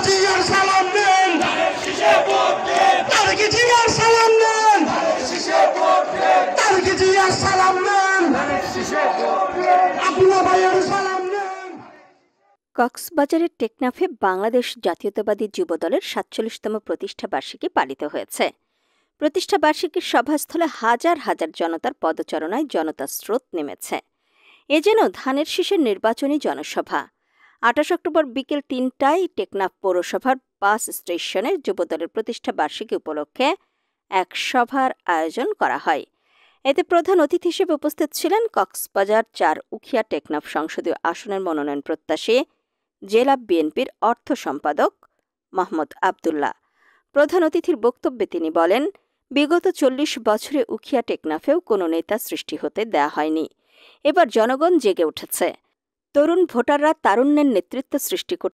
জিয়ার সালাম নেন, তারেক জিয়ার সালাম নেন, তারেক জিয়ার সালাম নেন, আব্দুল্লাহ ভাইয়ের সালাম নেন। কক্সবাজারের টেকনাফে বাংলাদেশ জাতীয়তাবাদী যুবদলের ৪৭তম প্রতিষ্ঠা বার্ষিকী পালিত হয়েছে। প্রতিষ্ঠা বার্ষিকীর সভাস্থলে হাজার হাজার জনতার পদচারণায় জনতার স্রোত নেমেছে। এ যেন ধানের শীষের নির্বাচনী জনসভা। ২৮ অক্টোবর বিকেল ৩টায় টেকনাফ পৌরসভার বাস স্টেশনে যুবদলের প্রতিষ্ঠা বার্ষিকী উপলক্ষে এক সভার আয়োজন করা হয়। এতে প্রধান অতিথি হিসেবে উপস্থিত ছিলেন কক্সবাজার ৪ উখিয়া টেকনাফ সংসদীয় আসনের মনোনয়ন প্রত্যাশী জেলা বিএনপির অর্থ সম্পাদক মোহাম্মদ আবদুল্লাহ। প্রধান অতিথির বক্তব্যে তিনি বলেন, বিগত ৪০ বছরে উখিয়া টেকনাফেও কোনো নেতা সৃষ্টি হতে দেয়া হয়নি। এবার জনগণ জেগে উঠেছে। তরুণ ভোটাররা তারুণ্যের নেতৃত্ব সৃষ্টি করতে